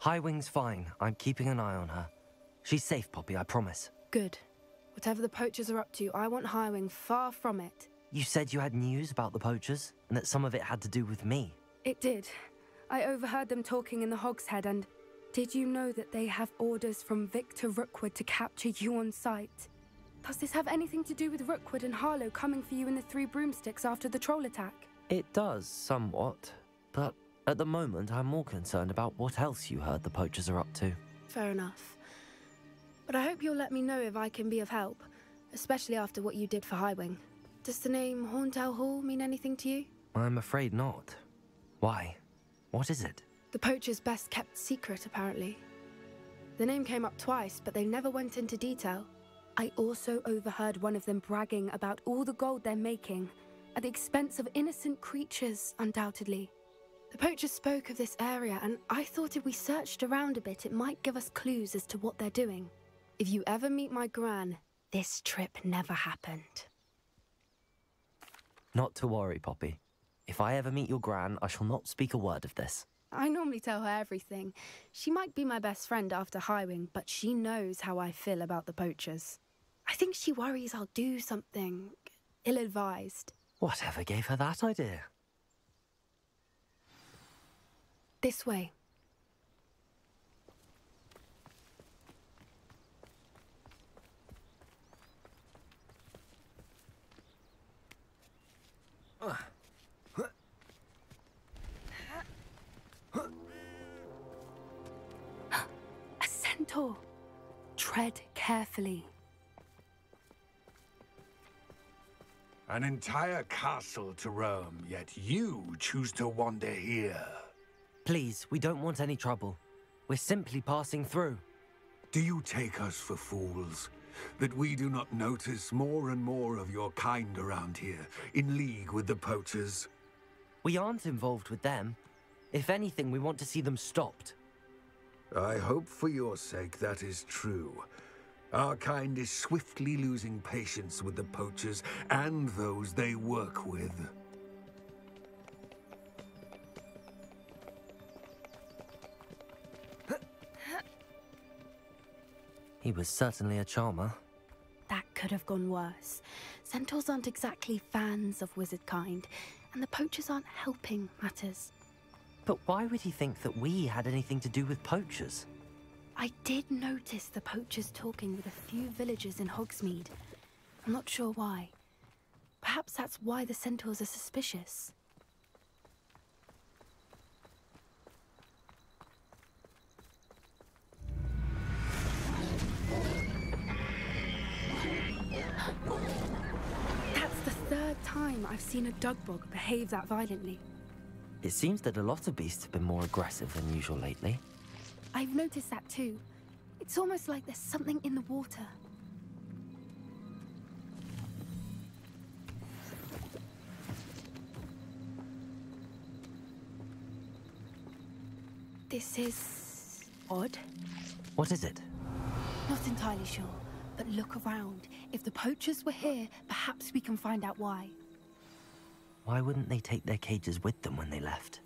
Highwing's fine. I'm keeping an eye on her. She's safe, Poppy, I promise. Good. Whatever the poachers are up to, I want Highwing far from it. You said you had news about the poachers, and that some of it had to do with me. It did. I overheard them talking in the Hogshead, and did you know that they have orders from Victor Rookwood to capture you on sight? Does this have anything to do with Rookwood and Harlow coming for you in the Three Broomsticks after the troll attack? It does, somewhat. But at the moment, I'm more concerned about what else you heard the poachers are up to. Fair enough. But I hope you'll let me know if I can be of help, especially after what you did for Highwing. Does the name Horntail Hall mean anything to you? I'm afraid not. Why? What is it? The poachers' best kept secret, apparently. The name came up twice, but they never went into detail. I also overheard one of them bragging about all the gold they're making, at the expense of innocent creatures, undoubtedly. The poachers spoke of this area, and I thought if we searched around a bit, it might give us clues as to what they're doing. If you ever meet my gran, this trip never happened. Not to worry, Poppy. If I ever meet your gran, I shall not speak a word of this. I normally tell her everything. She might be my best friend after Highwing, but she knows how I feel about the poachers. I think she worries I'll do something ill-advised. Whatever gave her that idea? This way. A centaur. Tread carefully. An entire castle to roam, yet you choose to wander here. Please, we don't want any trouble. We're simply passing through. Do you take us for fools? That we do not notice more and more of your kind around here, in league with the poachers? We aren't involved with them. If anything, we want to see them stopped. I hope for your sake that is true. Our kind is swiftly losing patience with the poachers and those they work with. He was certainly a charmer. That could have gone worse. Centaurs aren't exactly fans of wizard kind, and the poachers aren't helping matters. But why would he think that we had anything to do with poachers? I did notice the poachers talking with a few villagers in Hogsmeade. I'm not sure why. Perhaps that's why the centaurs are suspicious. That's the third time I've seen a dugbog behave that violently. It seems that a lot of beasts have been more aggressive than usual lately. I've noticed that too. It's almost like there's something in the water. This is odd. What is it? Not entirely sure, but look around. If the poachers were here, perhaps we can find out why. Why wouldn't they take their cages with them when they left?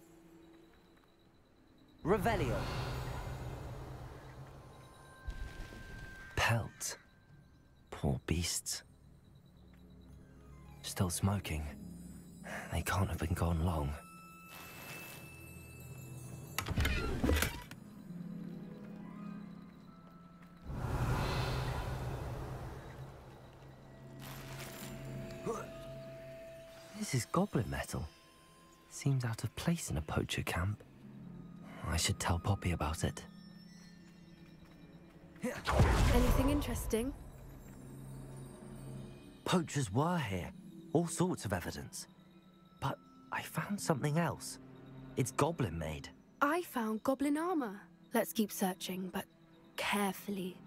Revelio. Pelts. Poor beasts. Still smoking. They can't have been gone long. This is goblin metal. Seems out of place in a poacher camp. I should tell Poppy about it. Anything interesting? Poachers were here. All sorts of evidence. But I found something else. It's goblin made. I found goblin armor. Let's keep searching, but carefully.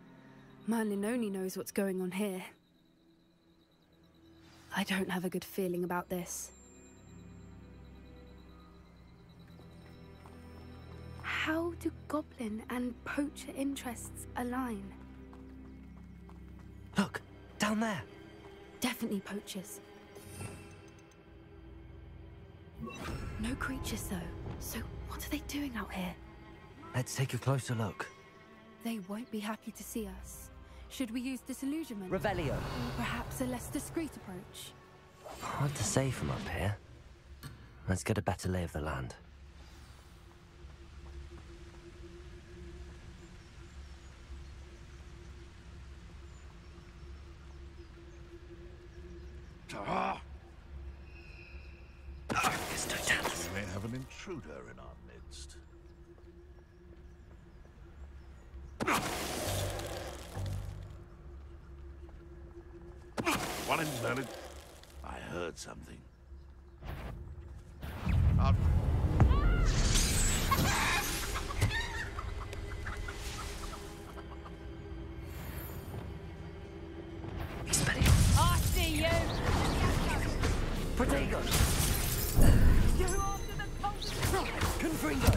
Merlin only knows what's going on here. I don't have a good feeling about this. How do goblin and poacher interests align? Look, down there. Definitely poachers. No creatures though, so what are they doing out here? Let's take a closer look. They won't be happy to see us. Should we use disillusionment? Revelio. Or perhaps a less discreet approach? Hard to say from up here. Let's get a better lay of the land. We may have an intruder in our midst. One in Merlin. I heard something. I see you! Protego! You're after the culture! Confringo!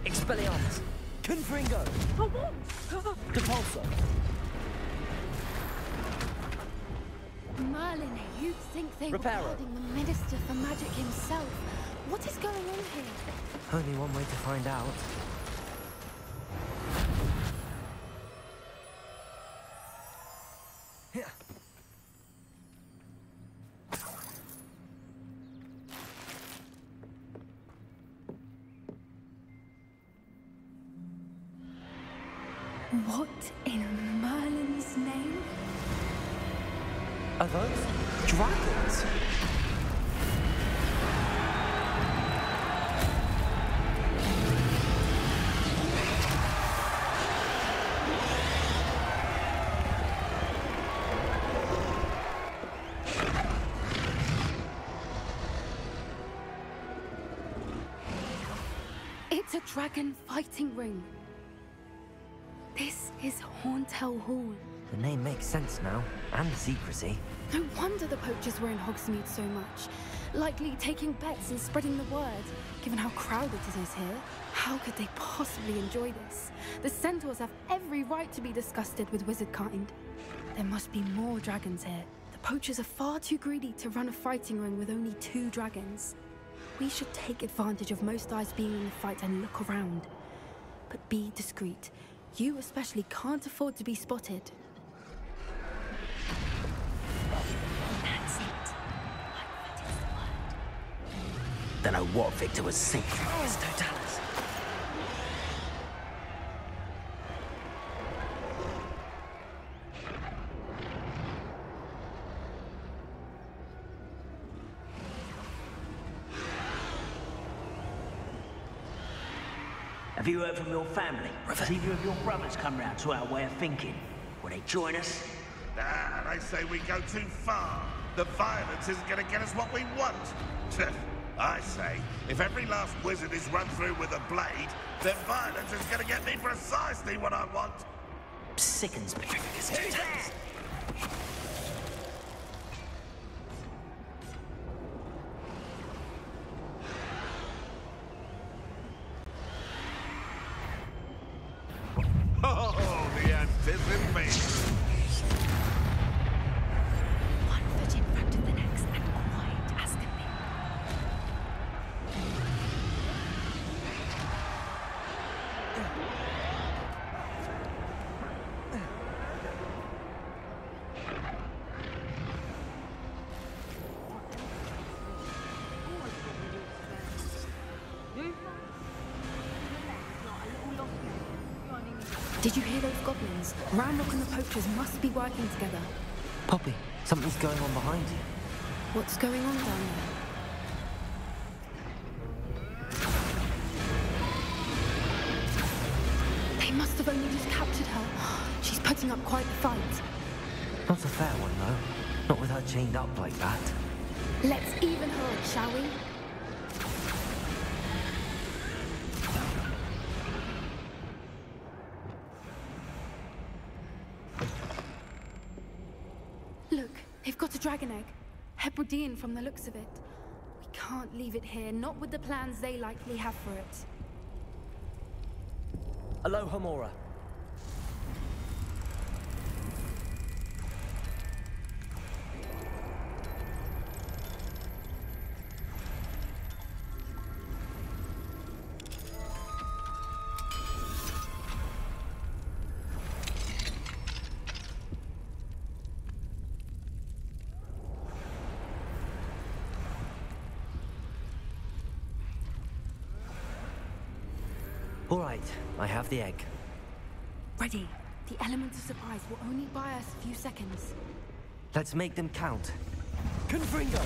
Expelliarmus! Confringo! Depulso! Merlin, you'd think they were Reparo. guarding the Minister for Magic himself. What is going on here? Only one way to find out. Yeah. What in Merlin's name? Are those dragons? It's a dragon fighting ring. This is Hauntel Hall. The name makes sense now, and the secrecy. No wonder the poachers were in Hogsmeade so much. Likely taking bets and spreading the word, given how crowded it is here. How could they possibly enjoy this? The centaurs have every right to be disgusted with wizard kind. There must be more dragons here. The poachers are far too greedy to run a fighting ring with only 2 dragons. We should take advantage of most eyes being in the fight and look around. But be discreet. You especially can't afford to be spotted. That's it. That is the word. Don't know what Victor was thinking. It's Totalis. Have you heard from your family? Has either of your brothers come round to our way of thinking? Will they join us? Ah, they say we go too far. The violence isn't going to get us what we want. I say, if every last wizard is run through with a blade, then violence is going to get me precisely what I want. Sickens me. Oh, the anticipation. One foot in front of the next and quiet as can be. Did you hear those goblins? Ranrock and the poachers must be working together. Poppy, something's going on behind you. What's going on down there? They must have only just captured her. She's putting up quite the fight. Not a fair one, though. Not with her chained up like that. Let's even her up, shall we? Look, they've got a dragon egg. Hebridean from the looks of it. We can't leave it here, not with the plans they likely have for it. Aloha, Mora. All right, I have the egg. Ready. The element of surprise will only buy us a few seconds. Let's make them count. Confringo!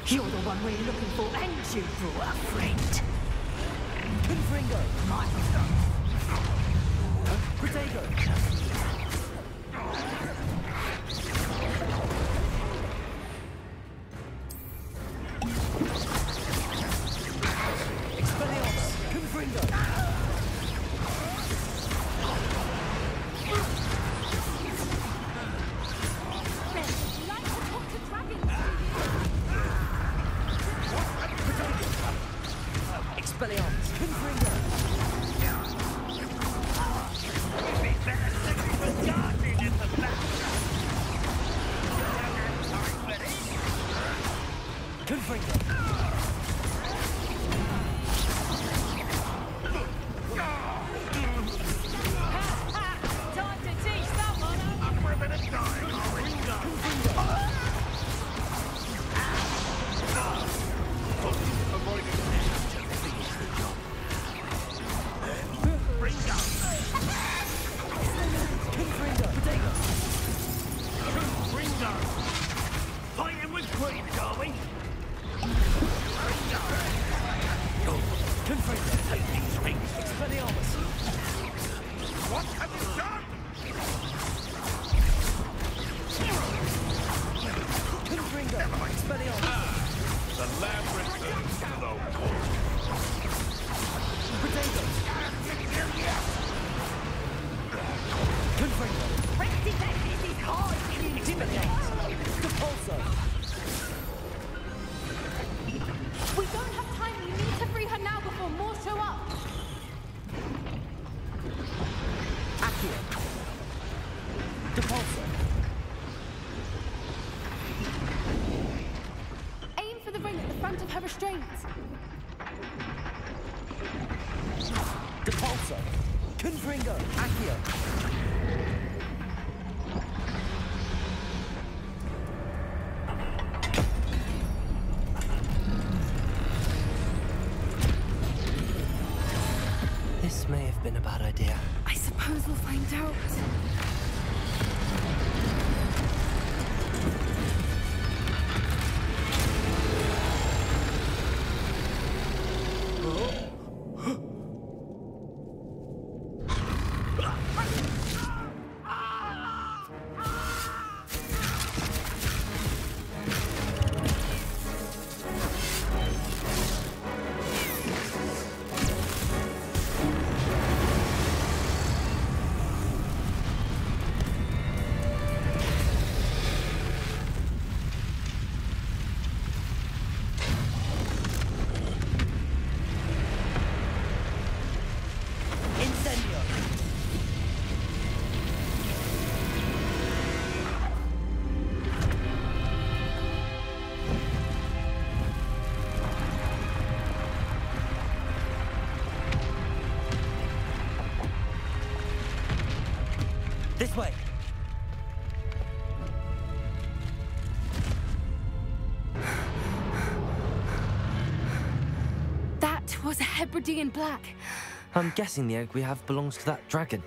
You're the one we're looking for, and you brought a friend. Confringo! Protego! Expelliarmus! Confringo! Expelliarmus! Confringo! Confringo! Time to teach someone. Up for a bit of time, Fighting with greens, are we? Confringo! Take these rings. Expelliarmus! What have you done? Confringo! Expelliarmus! The lamb returns to the wolf. Protego! Confringo! This is hard. Expelliarmus! Depulso! We don't have time. We need to free her now before more show up. Accio! Depulso! Aim for the ring at the front of her restraints. Depulso! Confringo! Accio! This may have been a bad idea. I suppose we'll find out. This way! That was a Hebridean black. I'm guessing the egg we have belongs to that dragon.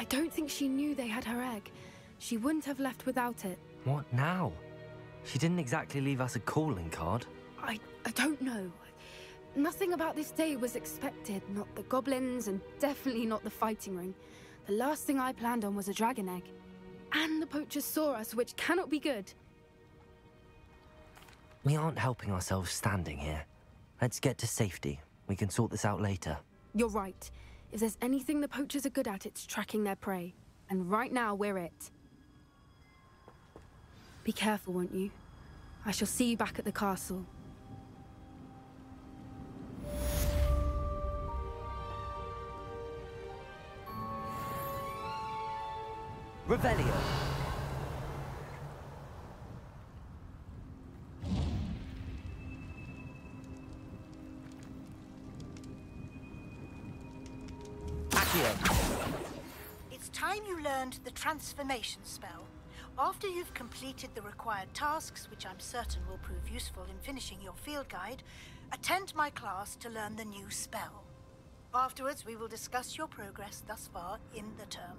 I don't think she knew they had her egg. She wouldn't have left without it. What now? She didn't exactly leave us a calling card. I don't know. Nothing about this day was expected. Not the goblins, and definitely not the fighting ring. The last thing I planned on was a dragon egg. And the poachers saw us, which cannot be good. We aren't helping ourselves standing here. Let's get to safety. We can sort this out later. You're right. If there's anything the poachers are good at, it's tracking their prey. And right now, we're it. Be careful, won't you? I shall see you back at the castle. Revelio. It's time you learned the transformation spell. After you've completed the required tasks, which I'm certain will prove useful in finishing your field guide, attend my class to learn the new spell. Afterwards, we will discuss your progress thus far in the term.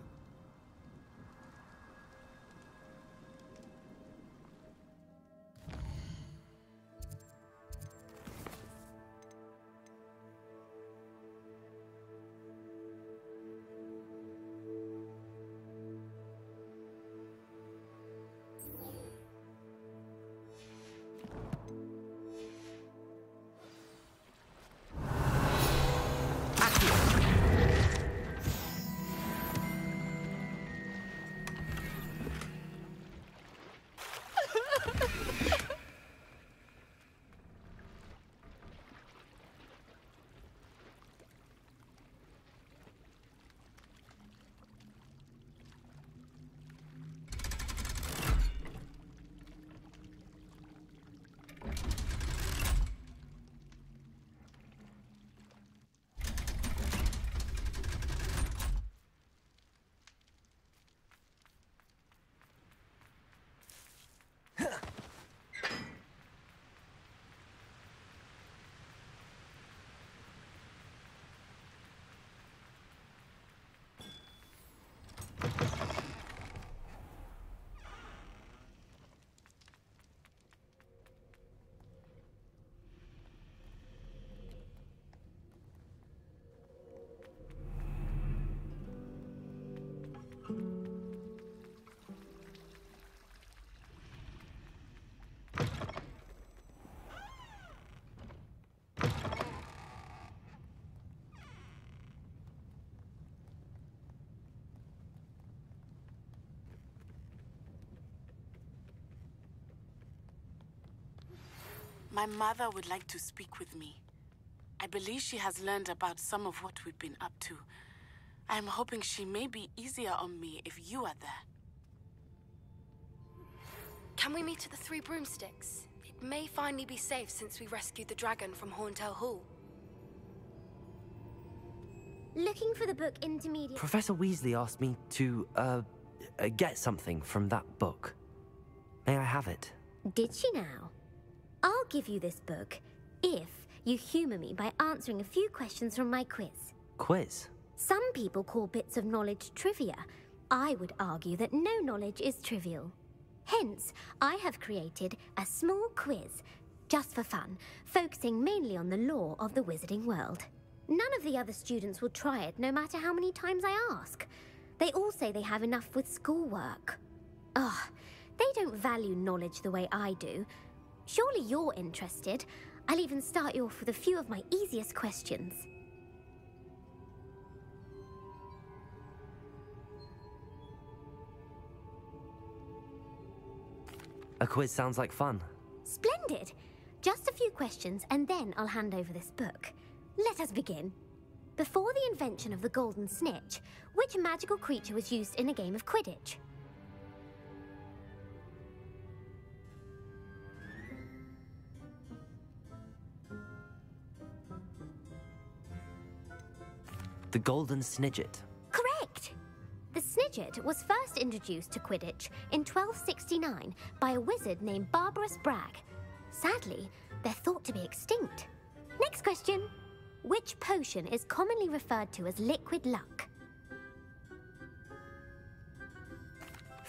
My mother would like to speak with me. I believe she has learned about some of what we've been up to. I am hoping she may be easier on me if you are there. Can we meet at the Three Broomsticks? It may finally be safe since we rescued the dragon from Horntail Hall. Looking for the book Intermediate... Professor Weasley asked me to, get something from that book. May I have it? Did she now? I'll give you this book if you humour me by answering a few questions from my quiz. Quiz? Some people call bits of knowledge trivia. I would argue that no knowledge is trivial. Hence, I have created a small quiz, just for fun, focusing mainly on the lore of the wizarding world. None of the other students will try it, no matter how many times I ask. They all say they have enough with schoolwork. Ugh, they don't value knowledge the way I do. Surely you're interested. I'll even start you off with a few of my easiest questions. A quiz sounds like fun. Splendid! Just a few questions and then I'll hand over this book. Let us begin. Before the invention of the golden snitch, which magical creature was used in a game of Quidditch? The golden snidget. Correct! The snidget was first introduced to Quidditch in 1269 by a wizard named Barbarous Bragg. Sadly, they're thought to be extinct. Next question. Which potion is commonly referred to as liquid luck?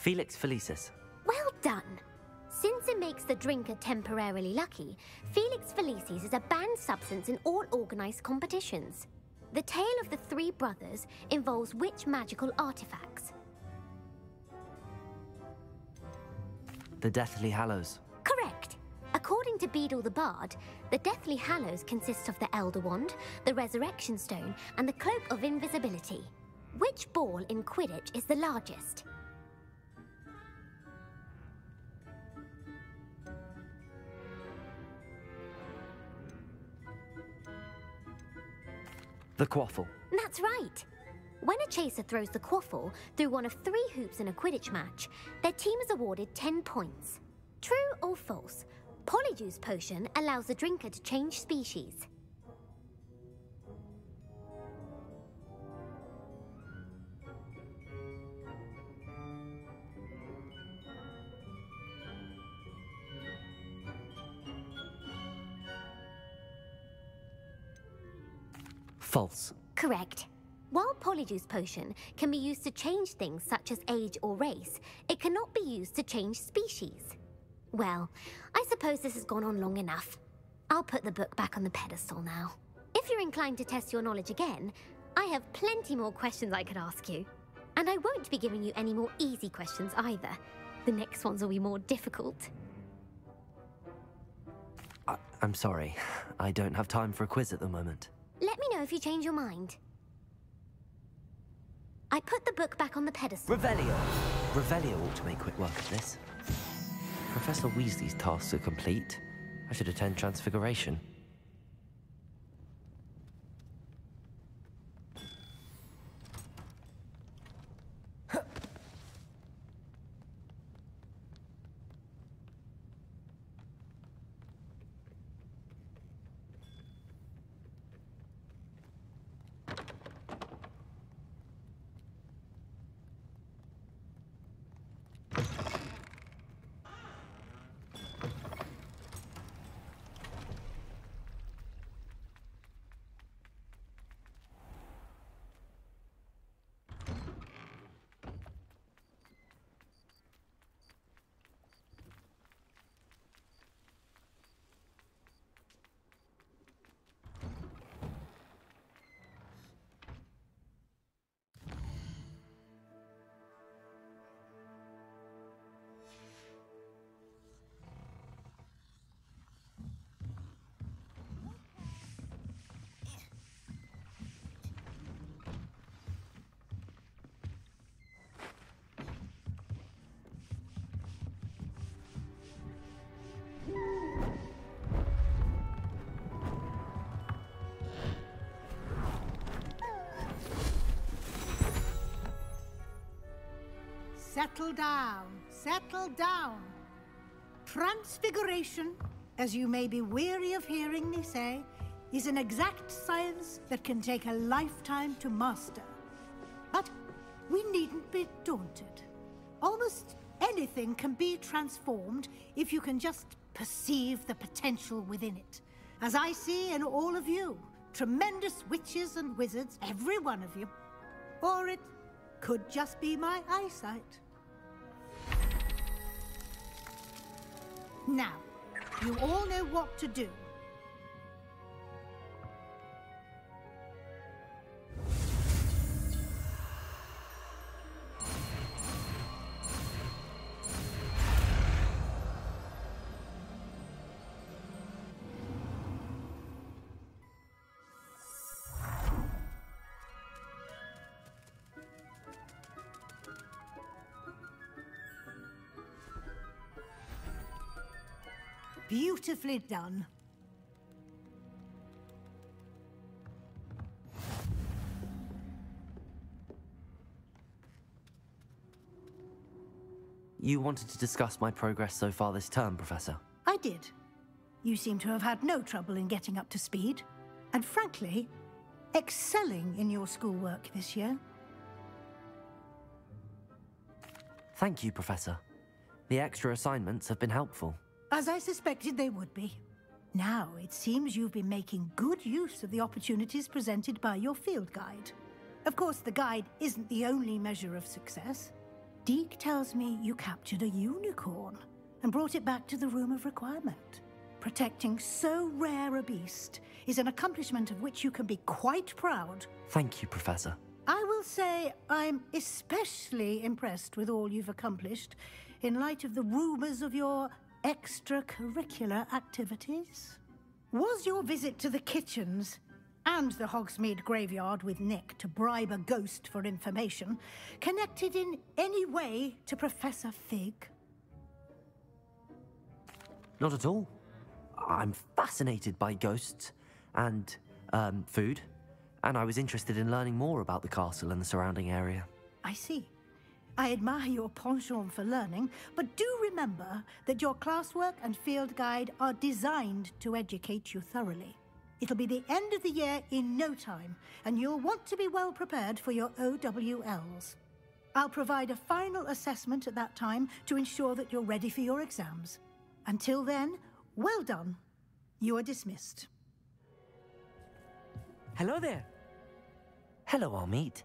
Felix Felicis. Well done. Since it makes the drinker temporarily lucky, Felix Felicis is a banned substance in all organized competitions. The tale of the three brothers involves which magical artifacts? The Deathly Hallows. Correct. According to Beadle the Bard, the Deathly Hallows consists of the Elder Wand, the Resurrection Stone, and the Cloak of Invisibility. Which ball in Quidditch is the largest? The Quaffle. That's right. When a chaser throws the quaffle through one of 3 hoops in a Quidditch match, their team is awarded 10 points. True or false? Polyjuice Potion allows the drinker to change species. False. Correct. While Polyjuice Potion can be used to change things such as age or race, it cannot be used to change species. Well, I suppose this has gone on long enough. I'll put the book back on the pedestal now. If you're inclined to test your knowledge again, I have plenty more questions I could ask you. And I won't be giving you any more easy questions either. The next ones will be more difficult. I'm sorry. I don't have time for a quiz at the moment. Let me know if you change your mind. I put the book back on the pedestal. Revelio. Revelio ought to make quick work of this. Professor Weasley's tasks are complete. I should attend Transfiguration. Settle down, settle down. Transfiguration, as you may be weary of hearing me say, is an exact science that can take a lifetime to master. But we needn't be daunted. Almost anything can be transformed if you can just perceive the potential within it. As I see in all of you, tremendous witches and wizards, every one of you. Or it could just be my eyesight. Now, you all know what to do. Beautifully done. You wanted to discuss my progress so far this term, Professor? I did. You seem to have had no trouble in getting up to speed, and frankly, excelling in your schoolwork this year. Thank you, Professor. The extra assignments have been helpful. As I suspected they would be. Now, it seems you've been making good use of the opportunities presented by your field guide. Of course, the guide isn't the only measure of success. Deke tells me you captured a unicorn and brought it back to the Room of Requirement. Protecting so rare a beast is an accomplishment of which you can be quite proud. Thank you, Professor. I will say I'm especially impressed with all you've accomplished in light of the rumors of your extracurricular activities. Was your visit to the kitchens and the Hogsmeade graveyard with Nick to bribe a ghost for information connected in any way to Professor Fig? Not at all. I'm fascinated by ghosts and food, and I was interested in learning more about the castle and the surrounding area. I see. I admire your penchant for learning, but do remember that your classwork and field guide are designed to educate you thoroughly. It'll be the end of the year in no time, and you'll want to be well prepared for your OWLs. I'll provide a final assessment at that time to ensure that you're ready for your exams. Until then, well done. You are dismissed. Hello there. Hello, Amit.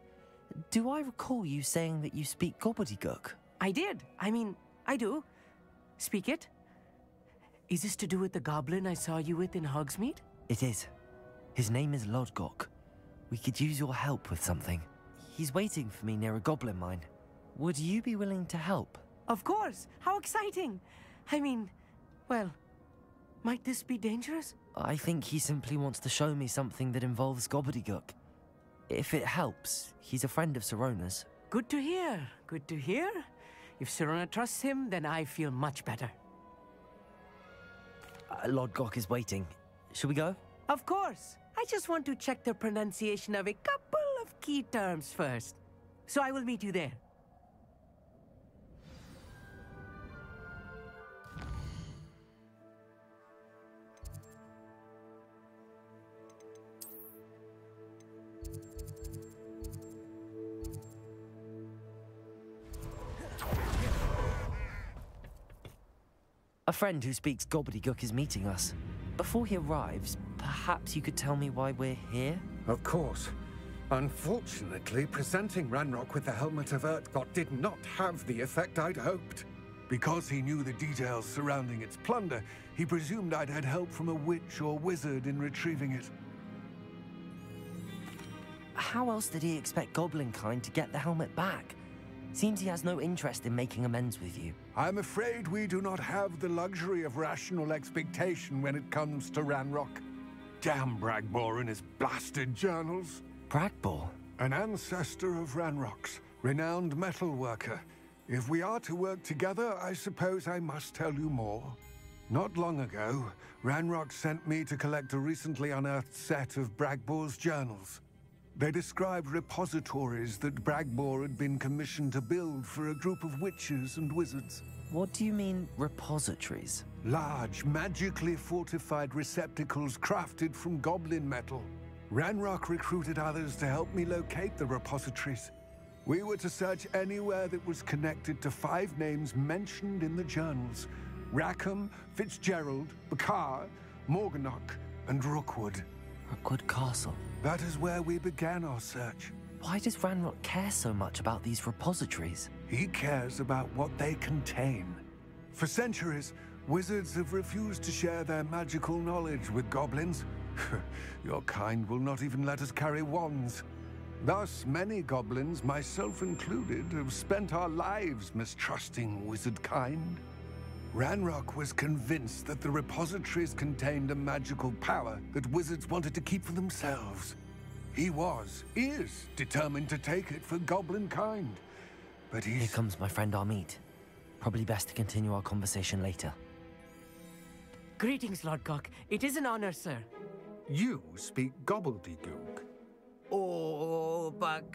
Do I recall you saying that you speak gobbledygook? I did. I mean, I do. Speak it. Is this to do with the goblin I saw you with in Hogsmeade? It is. His name is Lodgok. We could use your help with something. He's waiting for me near a goblin mine. Would you be willing to help? Of course. How exciting. I mean, well, might this be dangerous? I think he simply wants to show me something that involves gobbledygook. If it helps, he's a friend of Sirona's. Good to hear. Good to hear. If Sirona trusts him, then I feel much better. Lodgok is waiting. Shall we go? Of course. I just want to check the pronunciation of a couple of key terms first. So I will meet you there. A friend who speaks gobbledygook is meeting us. Before he arrives, perhaps you could tell me why we're here? Of course. Unfortunately, presenting Ranrock with the Helmet of Urtkot did not have the effect I'd hoped. Because he knew the details surrounding its plunder, he presumed I'd had help from a witch or wizard in retrieving it. How else did he expect Goblinkind to get the helmet back? Seems he has no interest in making amends with you. I'm afraid we do not have the luxury of rational expectation when it comes to Ranrock. Damn Bragbor and his blasted journals. Bragbor? An ancestor of Ranrock's, renowned metal worker. If we are to work together, I suppose I must tell you more. Not long ago, Ranrock sent me to collect a recently unearthed set of Bragbor's journals. They described repositories that Bragbor had been commissioned to build for a group of witches and wizards. What do you mean, repositories? Large, magically fortified receptacles crafted from goblin metal. Ranrock recruited others to help me locate the repositories. We were to search anywhere that was connected to 5 names mentioned in the journals: Rackham, Fitzgerald, Bakar, Morganach, and Rookwood. Rookwood Castle. That is where we began our search. Why does Ranrock care so much about these repositories? He cares about what they contain. For centuries, wizards have refused to share their magical knowledge with goblins. Your kind will not even let us carry wands. Thus, many goblins, myself included, have spent our lives mistrusting wizard kind. Ranrock was convinced that the repositories contained a magical power that wizards wanted to keep for themselves. He is determined to take it for goblin kind. But Here comes my friend Amit. Probably best to continue our conversation later. Greetings, Lodgok. It is an honor, sir. You speak gobbledygook. Oh, Bacalio.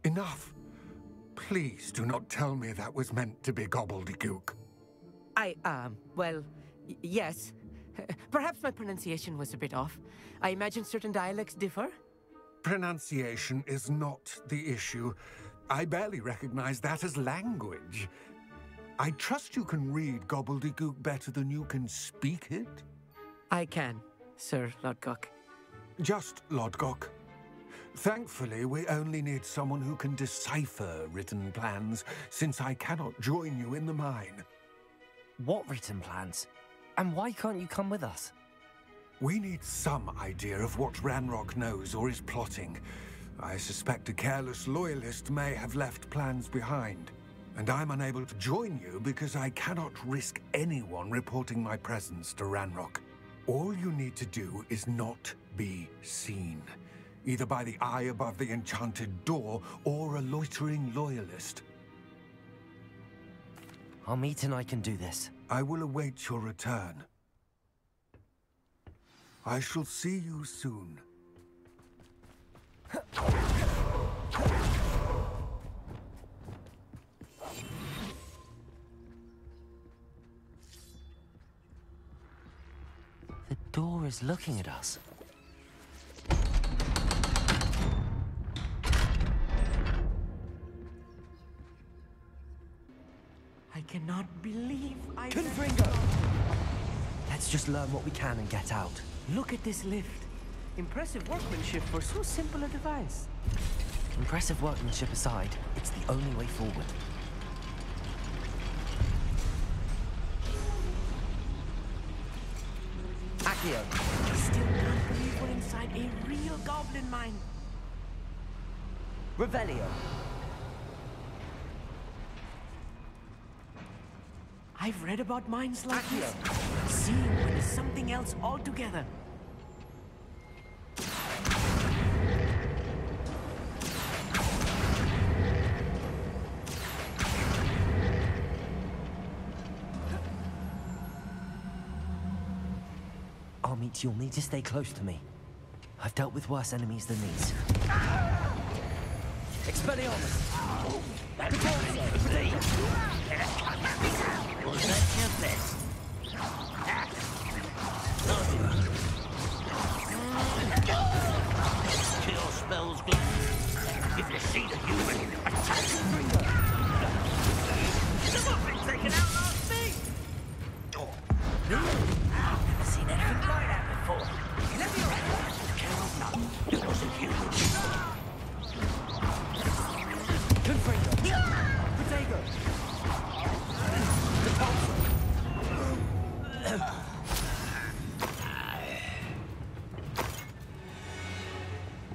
Enough. Please do not tell me that was meant to be gobbledygook. Well, yes. Perhaps my pronunciation was a bit off. I imagine certain dialects differ. Pronunciation is not the issue. I barely recognize that as language. I trust you can read gobbledygook better than you can speak it? I can, Sir Lodgok. Just Lodgok. Thankfully, we only need someone who can decipher written plans, since I cannot join you in the mine. What written plans? And why can't you come with us? We need some idea of what Ranrock knows or is plotting. I suspect a careless loyalist may have left plans behind. And I'm unable to join you because I cannot risk anyone reporting my presence to Ranrock. All you need to do is not be seen, either by the eye above the enchanted door or a loitering loyalist. Amit and I can do this. I will await your return. I shall see you soon. The door is looking at us. I cannot believe I... Confringo! Let's just learn what we can and get out. Look at this lift. Impressive workmanship for so simple a device. Impressive workmanship aside, it's the only way forward. Accio! I still can't believe we're inside a real goblin mine. Revelio! I've read about mines like this. Seeing one is something else altogether. Amit, you'll need to stay close to me. I've dealt with worse enemies than these. Expelliarmus! Was that your best? Kill spells good. If you see the human, attack him. Someone been taken out last week. Never seen anything like that before. Let me around. No, it wasn't human. Confringo! Protego!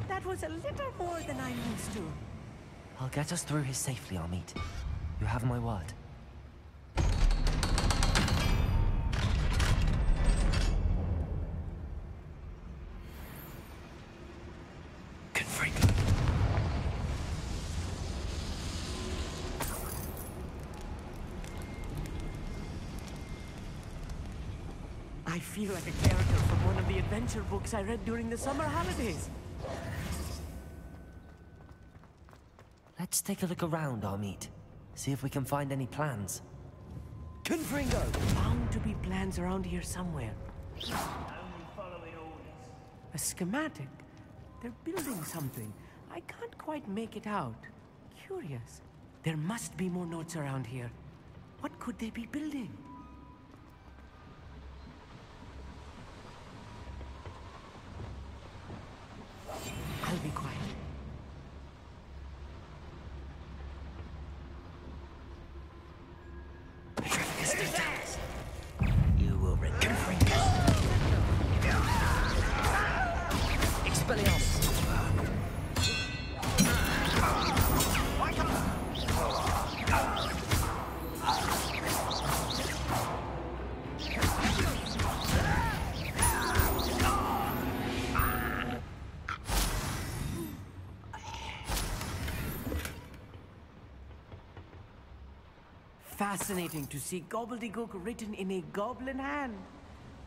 That was a little more than I'm used to. I'll get us through here safely, Amit. You have my word. Confringo! I feel like a character from one of the adventure books I read during the summer holidays. Let's take a look around, Amit. See if we can find any plans. Confringo! Bound to be plans around here somewhere. A schematic. They're building something. I can't quite make it out. Curious. There must be more notes around here. What could they be building? I'll be quiet. You will regret it. Expelliarmus! Fascinating to see gobbledygook written in a goblin hand.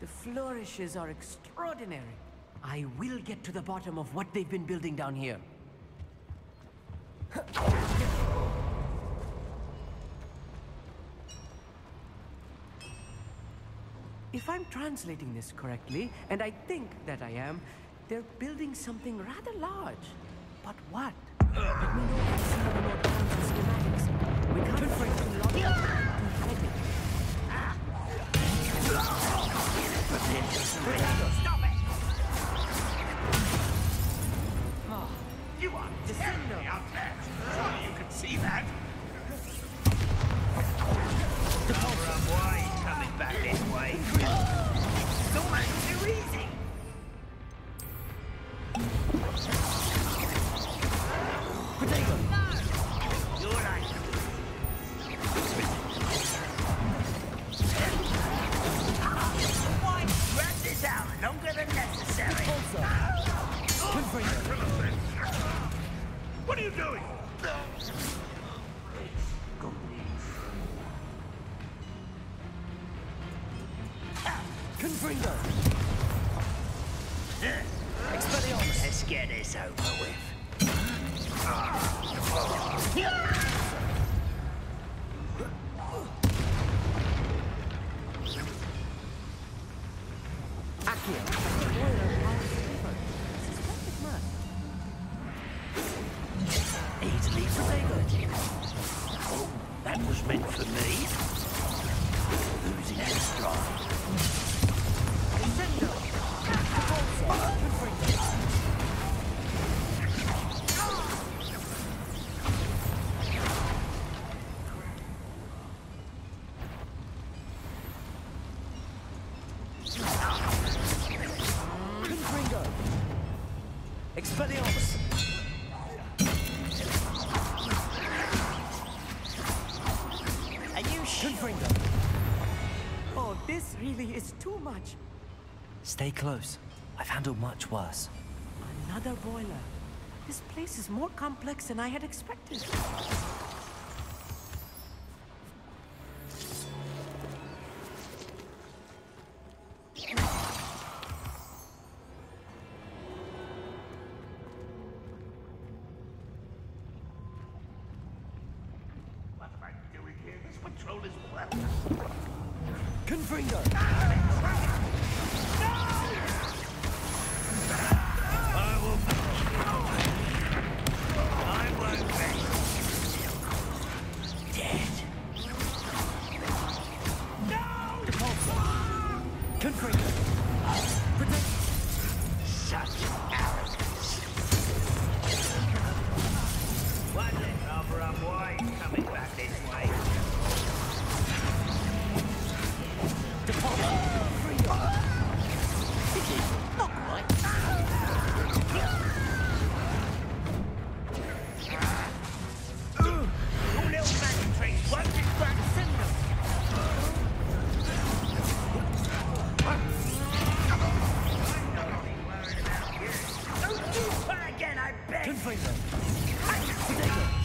The flourishes are extraordinary. I will get to the bottom of what they've been building down here. If I'm translating this correctly, and I think that I am, they're building something rather large. But what? We know what's some of the more plans and schematics. We can't break too long to fight it. Stop it! Oh, Descendo. Up there. Surely you can see that. Why coming back this way? It's almost too easy. Potato! You're right. Why drag this out longer than necessary? What are you doing? Confringo! Expelliarmus. Let's get this over with. Accio. Easily potato. Oh, that was meant for me. Losing his stride. Descendo. Confringo! Expelliarmus! Are you sure? Confringo! Oh, this really is too much. Stay close. I've handled much worse. Another boiler. This place is more complex than I had expected. What am I doing here? This patrol is well. Confringo! Confringo! Protect! Such arrogance. One less harbour I'm wide coming back this way. Not quite. Your little magic tricks won't distract Cinder. Don't do that again, I beg. Confringo!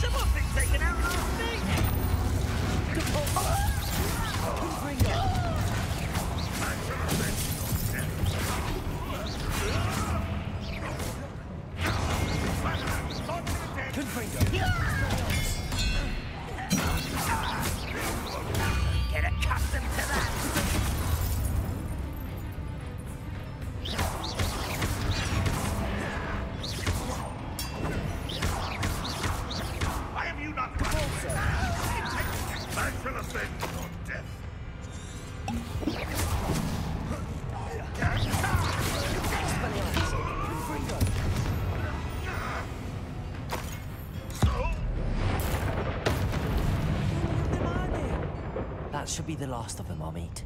Someone's been taken out last week. Confringo! Confringo! Get accustomed to that. Why have you not come? I shall avenge your death. Confringo! That should be the last of them I'll meet.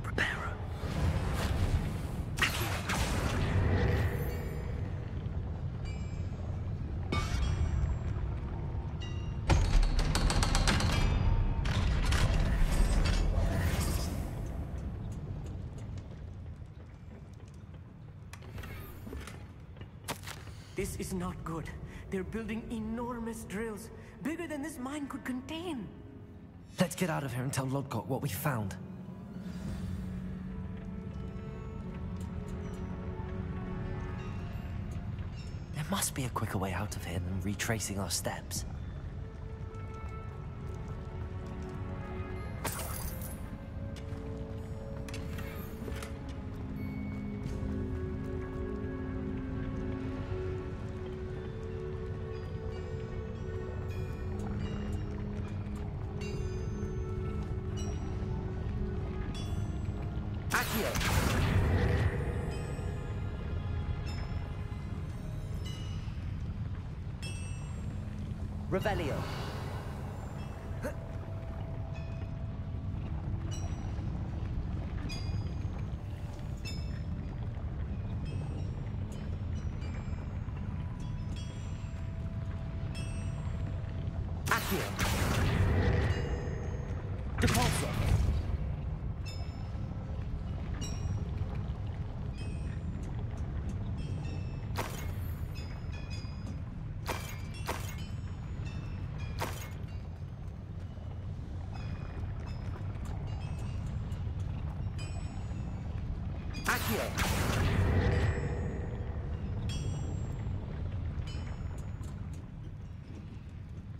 Preparo. This is not good. They're building enormous drills, bigger than this mine could contain. Let's get out of here and tell Lodgott what we found. There must be a quicker way out of here than retracing our steps. Revelio. Accio. Depulso. Accio.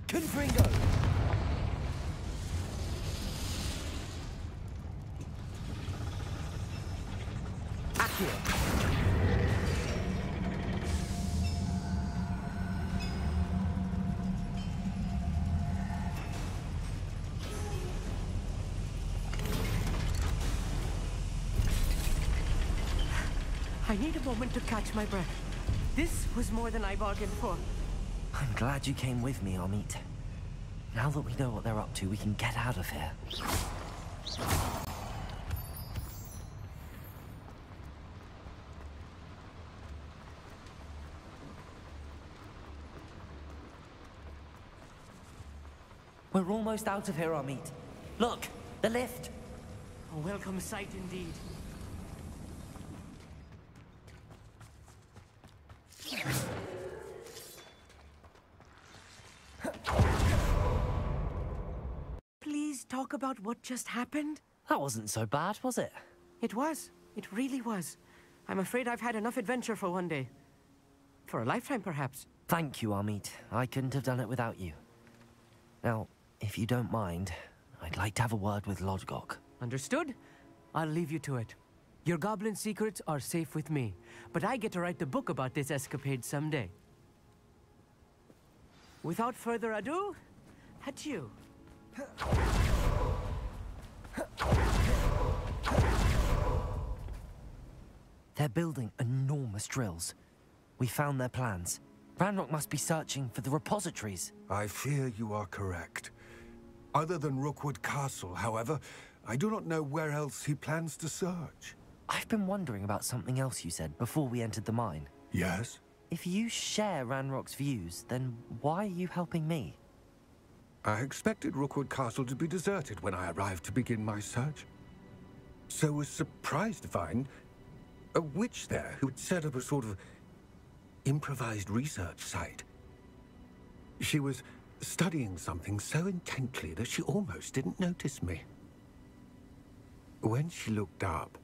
Confringo. Accio. I need a moment to catch my breath. This was more than I bargained for. I'm glad you came with me, Amit. Now that we know what they're up to, we can get out of here. We're almost out of here, Amit. Look, the lift. A welcome sight indeed. Please talk about what just happened? That wasn't so bad, was it? It was. It really was. I'm afraid I've had enough adventure for one day. For a lifetime, perhaps. Thank you, Amit. I couldn't have done it without you. Now, if you don't mind, I'd like to have a word with Lodgok. Understood? I'll leave you to it. Your goblin secrets are safe with me, but I get to write the book about this escapade someday. Without further ado, adieu. They're building enormous drills. We found their plans. Ranrock must be searching for the repositories. I fear you are correct. Other than Rookwood Castle, however, I do not know where else he plans to search. I've been wondering about something else you said before we entered the mine. Yes? If you share Ranrock's views, then why are you helping me? I expected Rookwood Castle to be deserted when I arrived to begin my search. So was surprised to find a witch there who had set up a sort of improvised research site. She was studying something so intently that she almost didn't notice me. When she looked up,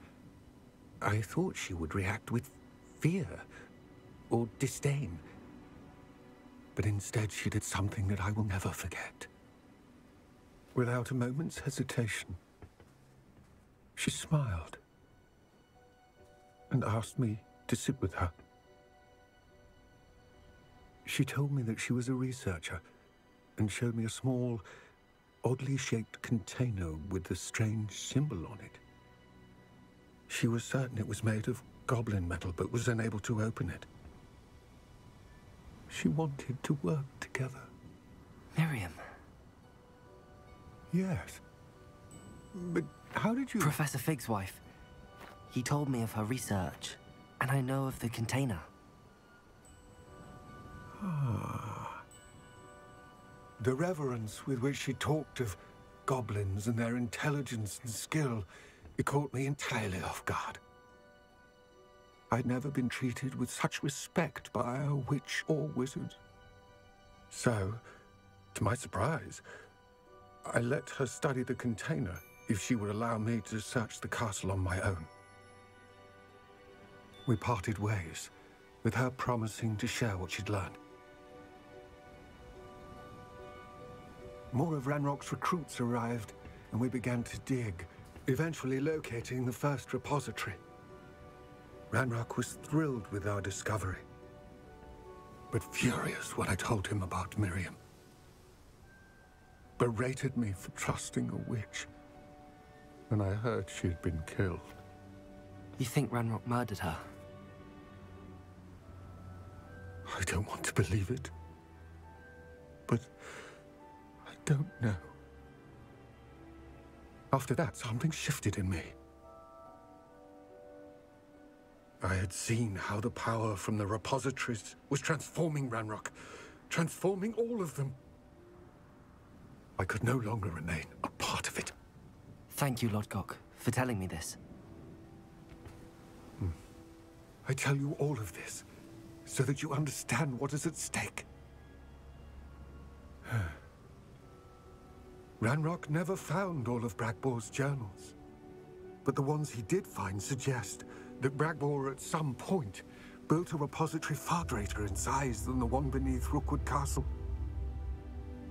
I thought she would react with fear or disdain. But instead she did something that I will never forget. Without a moment's hesitation, she smiled and asked me to sit with her. She told me that she was a researcher and showed me a small, oddly shaped container with a strange symbol on it. She was certain it was made of goblin metal, but was unable to open it. She wanted to work together. Miriam. Yes. But how did you... Professor Fig's wife. He told me of her research, and I know of the container. Ah. The reverence with which she talked of goblins and their intelligence and skill, it caught me entirely off guard. I'd never been treated with such respect by a witch or wizard. So, to my surprise, I let her study the container if she would allow me to search the castle on my own. We parted ways, with her promising to share what she'd learned. More of Ranrock's recruits arrived, and we began to dig, eventually locating the first repository. Ranrock was thrilled with our discovery, but furious when I told him about Miriam. Berated me for trusting a witch when I heard she had been killed. You think Ranrock murdered her? I don't want to believe it. but I don't know. After that, something shifted in me. I had seen how the power from the repositories was transforming Ranrock, transforming all of them. I could no longer remain a part of it. Thank you, Lodgok, for telling me this. I tell you all of this so that you understand what is at stake. Ranrock never found all of Bragbor's journals, but the ones he did find suggest that Bragbor at some point built a repository far greater in size than the one beneath Rookwood Castle.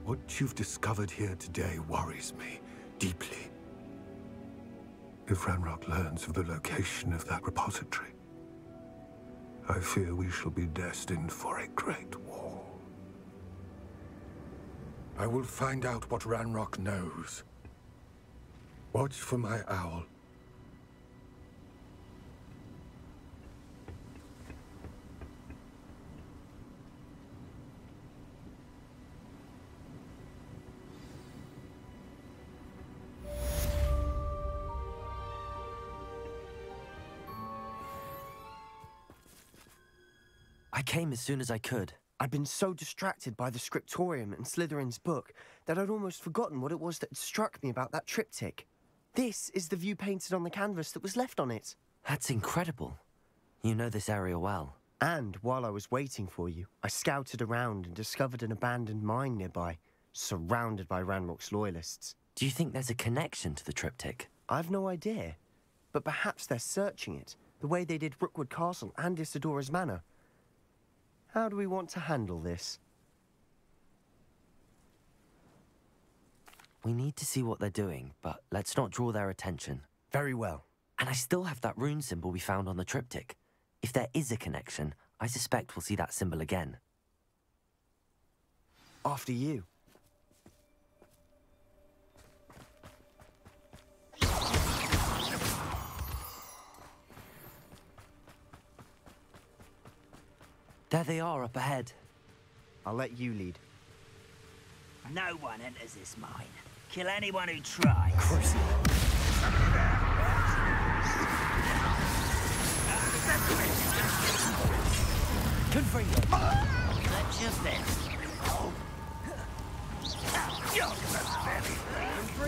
What you've discovered here today worries me deeply. If Ranrock learns of the location of that repository, I fear we shall be destined for a great war. I will find out what Ranrock knows. Watch for my owl. I came as soon as I could. I'd been so distracted by the scriptorium and Slytherin's book that I'd almost forgotten what it was that had struck me about that triptych. This is the view painted on the canvas that was left on it. That's incredible. You know this area well. And while I was waiting for you, I scouted around and discovered an abandoned mine nearby, surrounded by Ranrock's loyalists. Do you think there's a connection to the triptych? I've no idea, but perhaps they're searching it, the way they did Rookwood Castle and Isidora's Manor. How do we want to handle this? We need to see what they're doing, but let's not draw their attention. Very well. And I still have that rune symbol we found on the triptych. If there is a connection, I suspect we'll see that symbol again. After you. There they are up ahead. I'll let you lead. No one enters this mine. Kill anyone who tries. Confringo. That's just it.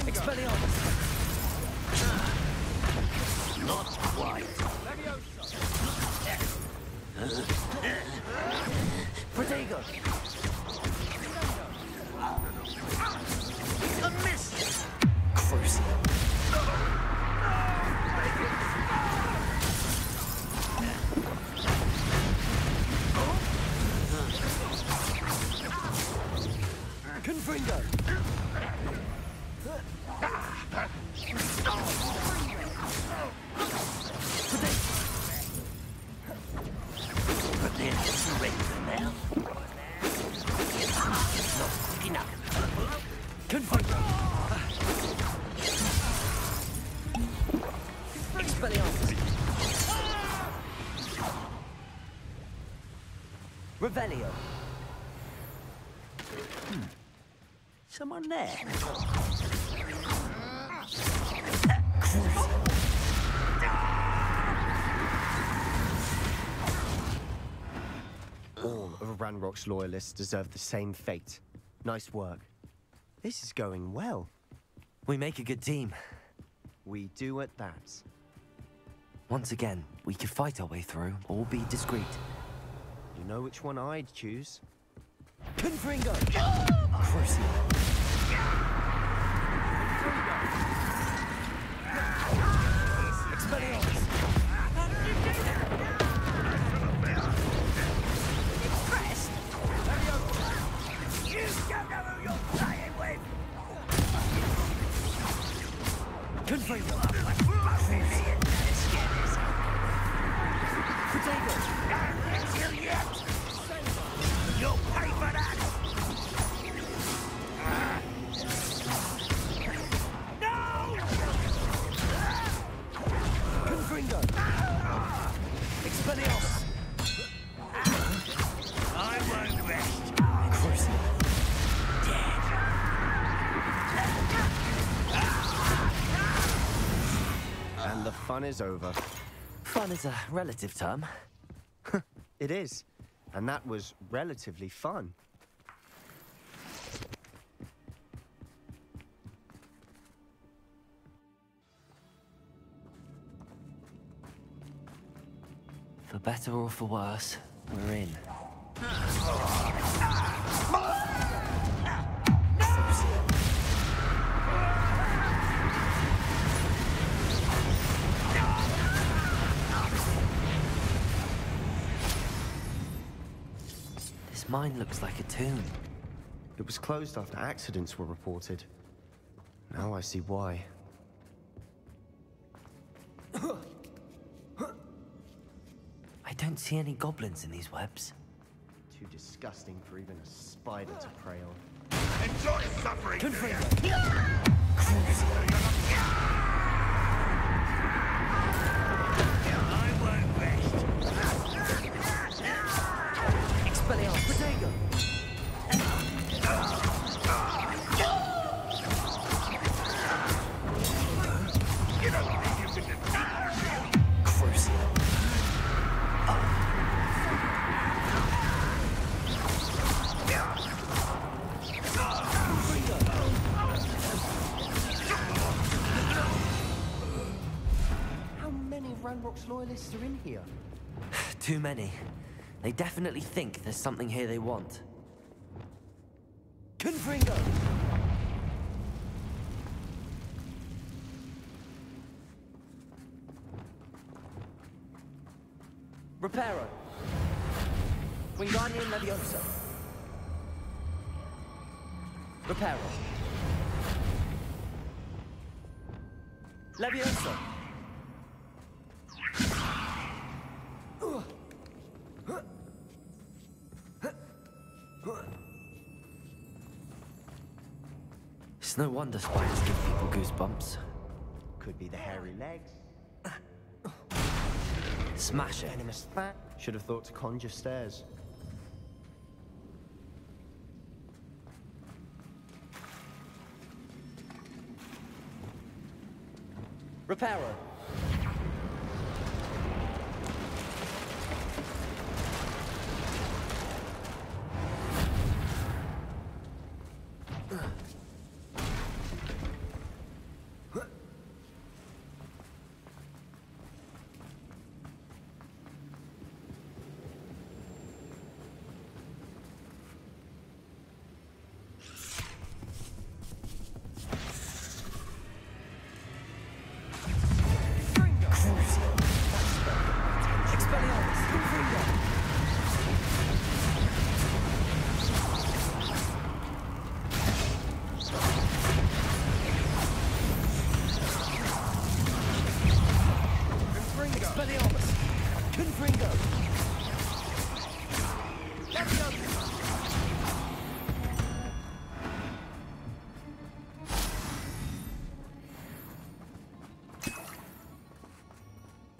Expelliarmus. Not quite. Protego. A miss. Crucial. Confringo. But they're just regular now. Not quick enough. Confringo. Expelliarmus. Revelio. Someone there. All of Ranrock's loyalists deserve the same fate. Nice work. This is going well. We make a good team. We do at that. Once again, we could fight our way through or be discreet. You know which one I'd choose? Confringo! Crucial. Expelliarmus. Impressed? You don't know who you're playing with. Confringo. Potato. Yet. You'll pay for that. No! Confringo. Expelliarmus. I won't rest. Crucial. fun is over. Fun is a relative term. It is. And that was relatively fun. For better or for worse, we're in. This mine looks like a tomb. It was closed after accidents were reported. Now I see why. I don't see any goblins in these webs. Too disgusting for even a spider to prey on. Enjoy suffering! I won't rest. Expelliarmus, Protego! You don't think you can defeat me? Crucial. How many Ranrock's loyalists are in here? Too many. They definitely think there's something here they want. Confringo! Reparo! Wingardium Leviosa! Reparo! Leviosa! It's no wonder spiders give people goosebumps. Could be the hairy legs. Smash it. Venomous fat. Should have thought to conjure stairs. Reparo.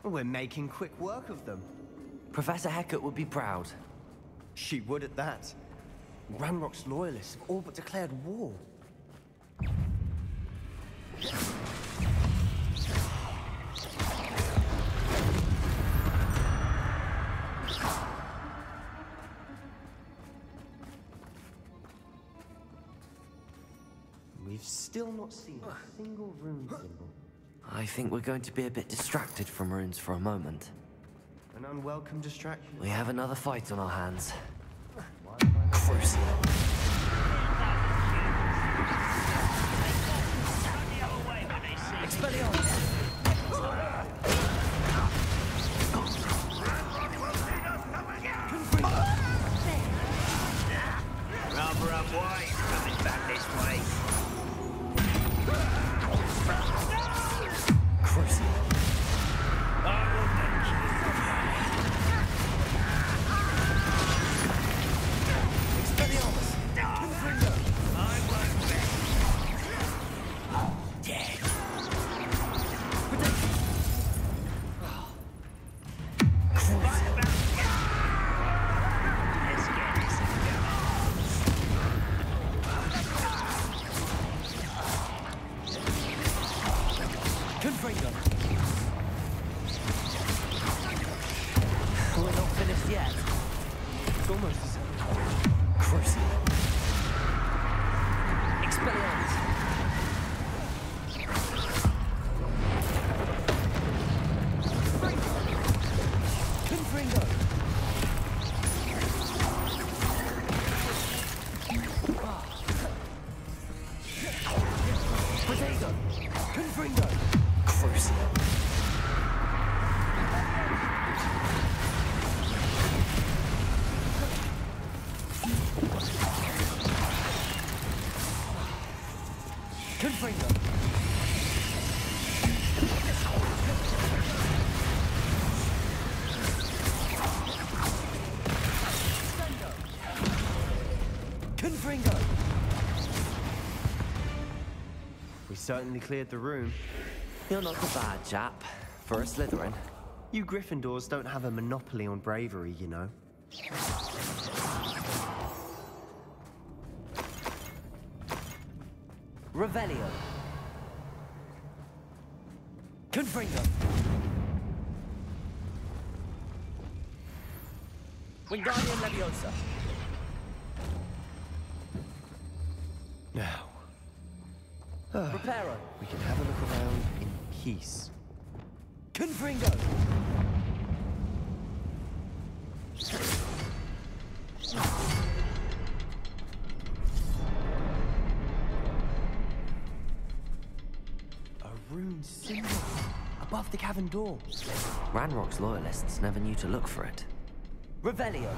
We're making quick work of them. Professor Hecat would be proud. She would at that. Ranrock's loyalists have all but declared war. We've still not seen a single rune symbol. I think we're going to be a bit distracted from runes for a moment. An unwelcome distraction. We have another fight on our hands. Crucial. Expelliarmus! Rather unwise coming back this way. Crucial. Expelliarmus! Confringo! I won't rest. Dead. It's almost as... Crucial. Expelliarmus. Confringo. Potato. Confringo. Crucial. Confringo. Confringo. We certainly cleared the room. You're not the bad chap for a Slytherin. You Gryffindors don't have a monopoly on bravery, you know. Revelio. Confringo. Wingardium Leviosa. Now. Reparo. We can have a look around in peace. Confringo. A rune symbol above the cavern door. Ranrock's loyalists never knew to look for it. Revelio.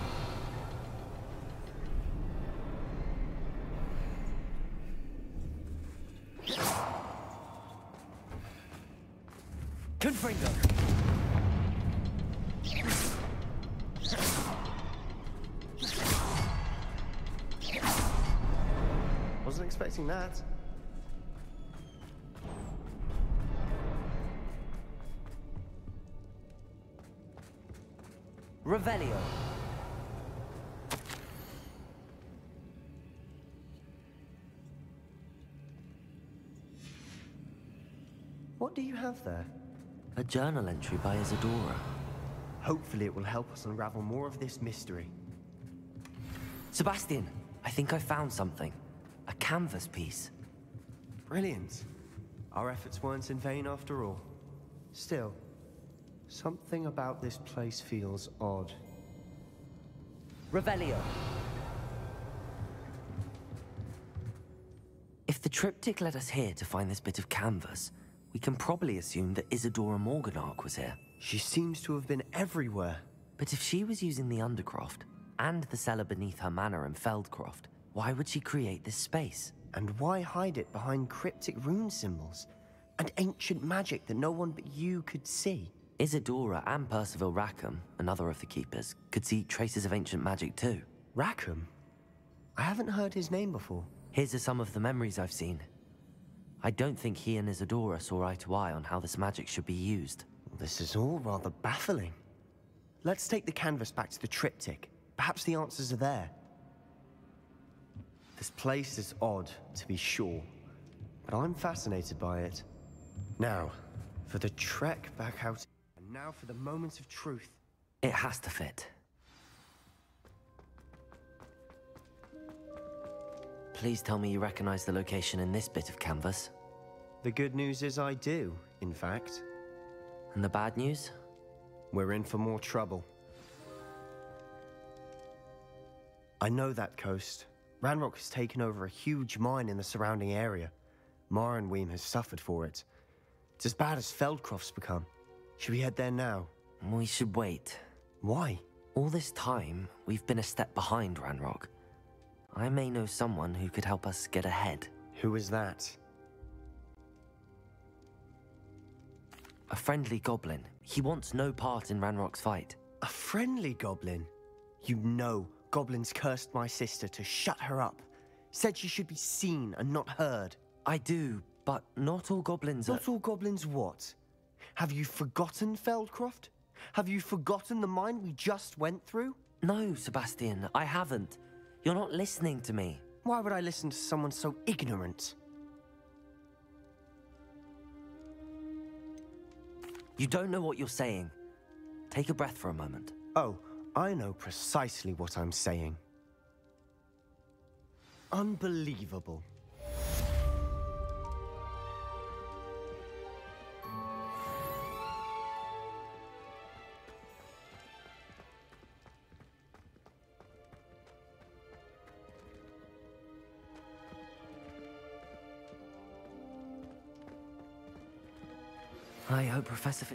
Confringo. Wasn't expecting that. Revelio. What do you have there? A journal entry by Isadora. Hopefully it will help us unravel more of this mystery. Sebastian, I think I found something. A canvas piece. Brilliant. Our efforts weren't in vain after all. Still, something about this place feels odd. Revelio. If the triptych led us here to find this bit of canvas, we can probably assume that Isadora Morganach was here. She seems to have been everywhere. But if she was using the Undercroft, and the cellar beneath her manor in Feldcroft, why would she create this space? And why hide it behind cryptic rune symbols? And ancient magic that no one but you could see? Isadora and Percival Rackham, another of the Keepers, could see traces of ancient magic too. Rackham? I haven't heard his name before. His are some of the memories I've seen. I don't think he and Isadora saw eye to eye on how this magic should be used. This is all rather baffling. Let's take the canvas back to the triptych. Perhaps the answers are there. This place is odd, to be sure, but I'm fascinated by it. Now, for the trek back out, and now for the moment of truth. It has to fit. Please tell me you recognize the location in this bit of canvas. The good news is I do, in fact. And the bad news? We're in for more trouble. I know that coast. Ranrock has taken over a huge mine in the surrounding area. Marrenweem has suffered for it. It's as bad as Feldcroft's become. Should we head there now? We should wait. Why? All this time, we've been a step behind Ranrock. I may know someone who could help us get ahead. Who is that? A friendly goblin. He wants no part in Ranrock's fight. A friendly goblin? You know goblins cursed my sister to shut her up. Said she should be seen and not heard. I do, but not all goblins are... Not all goblins what? Have you forgotten Feldcroft? Have you forgotten the mine we just went through? No, Sebastian, I haven't. You're not listening to me. Why would I listen to someone so ignorant? You don't know what you're saying. Take a breath for a moment. Oh, I know precisely what I'm saying. Unbelievable. I hope Professor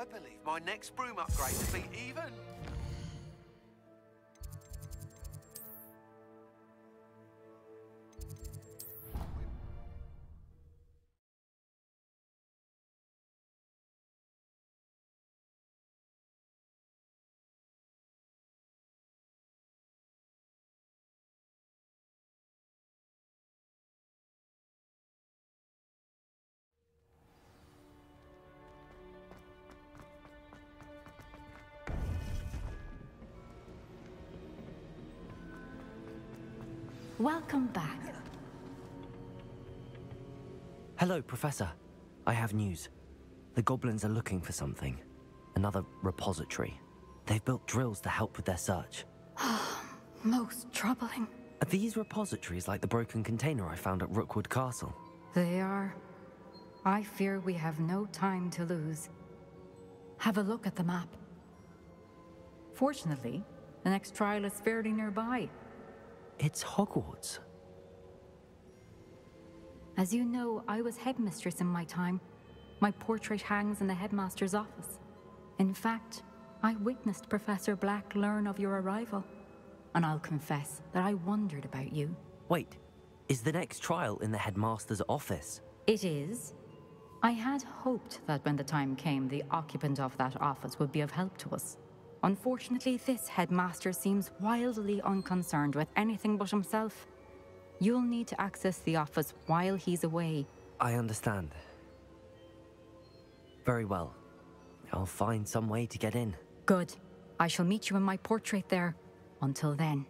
I believe my next broom upgrade will be even. Welcome back. Hello, Professor. I have news. The goblins are looking for something. Another repository. They've built drills to help with their search. Most troubling. Are these repositories like the broken container I found at Rookwood Castle? They are. I fear we have no time to lose. Have a look at the map. Fortunately, the next trial is fairly nearby. It's Hogwarts. As you know, I was headmistress in my time. My portrait hangs in the headmaster's office. In fact, I witnessed Professor Black learn of your arrival. And I'll confess that I wondered about you. Wait, is the next trial in the headmaster's office? It is. I had hoped that when the time came, the occupant of that office would be of help to us. Unfortunately, this headmaster seems wildly unconcerned with anything but himself. You'll need to access the office while he's away. I understand. Very well. I'll find some way to get in. Good. I shall meet you in my portrait there. Until then.